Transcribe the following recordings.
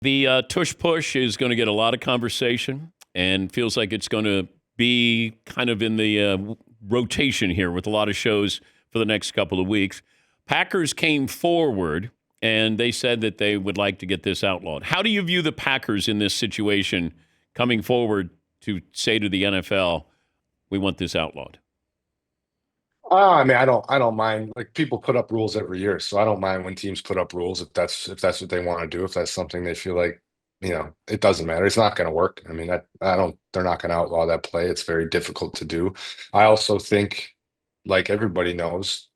The Tush Push is going to get a lot of conversation and feels like it's going to be kind of in the rotation here with a lot of shows for the next couple of weeks. Packers came forward and they said that they would like to get this outlawed. How do you view the Packers in this situation coming forward to say to the NFL, we want this outlawed? I mean, I don't mind. Like people put up rules every year, so I don't mind when teams put up rules if that's what they want to do. If that's something they feel like, it doesn't matter. It's not going to work. I mean, I don't. They're not going to outlaw that play. It's very difficult to do. I also think, like everybody knows,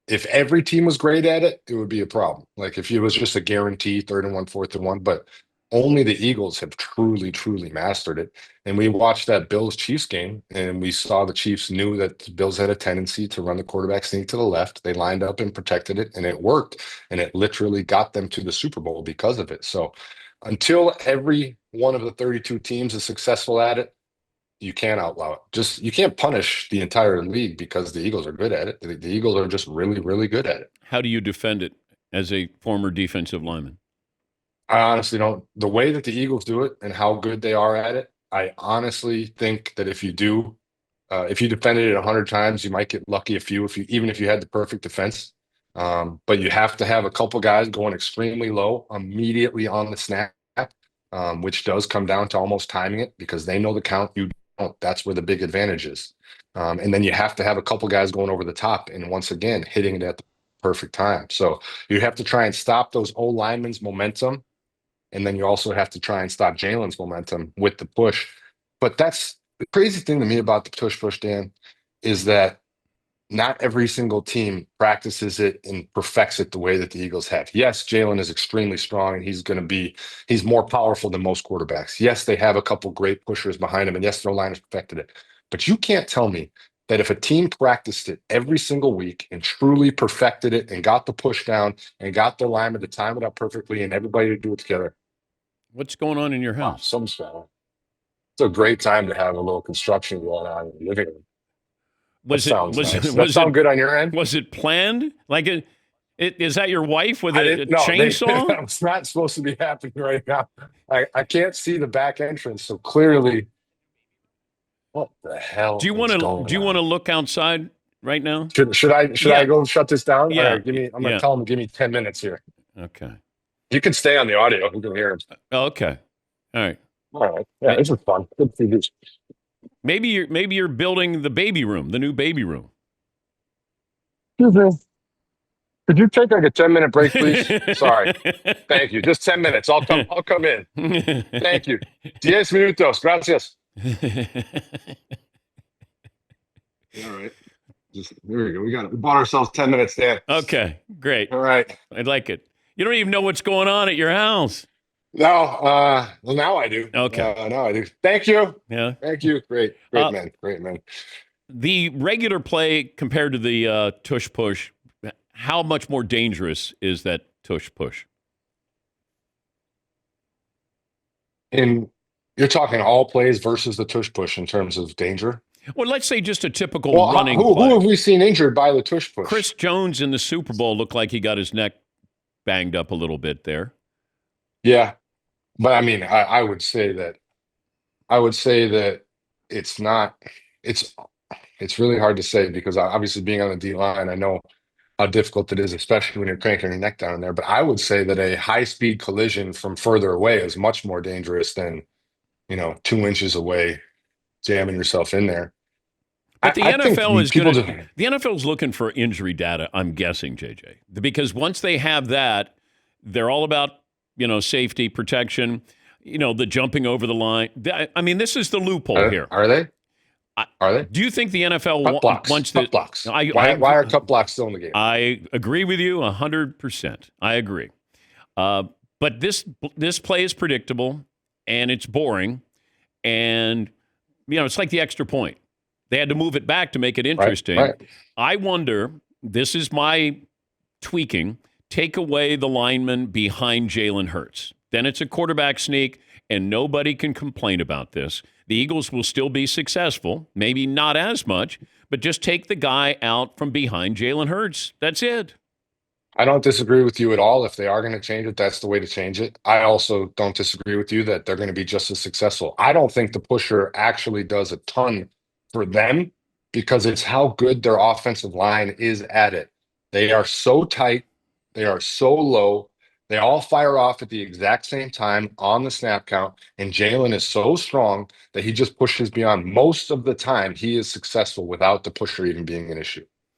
if every team was great at it, it would be a problem. Like if it was just a guarantee, third and one, fourth and one, but only the Eagles have truly, truly mastered it. And we watched that Bills Chiefs game, and we saw the Chiefs knew that the Bills had a tendency to run the quarterback sneak to the left. They lined up and protected it, and it worked. And it literally got them to the Super Bowl because of it. So until every one of the 32 teams is successful at it, you can't outlaw it. Just you can't punish the entire league because the Eagles are good at it. The Eagles are just really, really good at it. How do you defend it as a former defensive lineman? I honestly don't. The way that the Eagles do it and how good they are at it, I honestly think that if you defended it 100 times, you might get lucky a few. Even if you had the perfect defense, but you have to have a couple guys going extremely low immediately on the snap, which does come down to almost timing it because they know the count. You don't. That's where the big advantage is. And then you have to have a couple guys going over the top, and once again hitting it at the perfect time. So you have to try and stop those O linemen's momentum, and then you also have to try and stop Jalen's momentum with the push. But that's the crazy thing to me about the tush push, Dan, is that not every single team practices it and perfects it the way that the Eagles have. Yes, Jalen is extremely strong and he's more powerful than most quarterbacks. Yes, they have a couple great pushers behind him, and yes, their line has perfected it. But you can't tell me that if a team practiced it every single week and truly perfected it and got the push down and got their lineman to time it up perfectly and everybody to do it together. What's going on in your Wow, house? some spell. It's a great time to have a little construction going on in the living room. That Was it sounds was nice. it Does that was it sound good on your end? was it planned? Like is that your wife with I a didn't know. chainsaw? It's not supposed to be happening right now. I can't see the back entrance, so clearly, what the hell Do you want is to do going you want to on? look outside right now? Should I Yeah, go shut this down? All yeah, right, I'm gonna yeah. tell him give me 10 minutes here. Okay. You can stay on the audio. We can hear him. Okay. All right. All right. Yeah, this is fun. Good for you. Maybe you're building the baby room, the new baby room. Excuse me. Could you take like a 10-minute break, please? Sorry. Thank you. Just 10 minutes. I'll come in. Thank you. 10 minutos. Gracias. All right. Just there we go. We bought ourselves 10 minutes, Dan. Okay, great. All right. I like it. You don't even know what's going on at your house. Now, well, now I do. Okay. Now I do. Thank you. Yeah. Thank you. Great. Uh, Great man. Great man. the regular play compared to the tush push, how much more dangerous is that tush push? And you're talking all plays versus the tush push in terms of danger. Well, let's say just a typical Well, running who play. have we seen injured by the tush push? Chris Jones in the Super Bowl looked like he got his neck banged up a little bit there. Yeah, but I mean, I would say that it's not. It's it's really hard to say because obviously being on the D line, I know how difficult it is, especially when you're cranking your neck down in there. But I would say that a high speed collision from further away is much more dangerous than 2 inches away jamming yourself in there. But the I think NFL is people going just. to the NFL is looking for injury data, I'm guessing, JJ. Because once they have that, they're all about, safety, protection, the jumping over the line. I mean, this is the loophole here. Are they? Are they? Do you think the NFL Cut blocks? wants Cut the blocks. Why are cut blocks still in the game? I agree with you 100%. I agree. But this play is predictable and it's boring, and it's like the extra point. They had to move it back to make it interesting. Right. I wonder, this is my tweaking, take away the lineman behind Jalen Hurts. Then it's a quarterback sneak, and nobody can complain about this. The Eagles will still be successful, maybe not as much, but just take the guy out from behind Jalen Hurts. That's it. I don't disagree with you at all. If they are going to change it, that's the way to change it. I also don't disagree with you that they're going to be just as successful. I don't think the pusher actually does a ton for them because it's how good their offensive line is at it. They are so tight, they are so low. They all fire off at the exact same time on the snap count. And Jalen is so strong that he just pushes beyond most of the time. He is successful without the pusher even being an issue.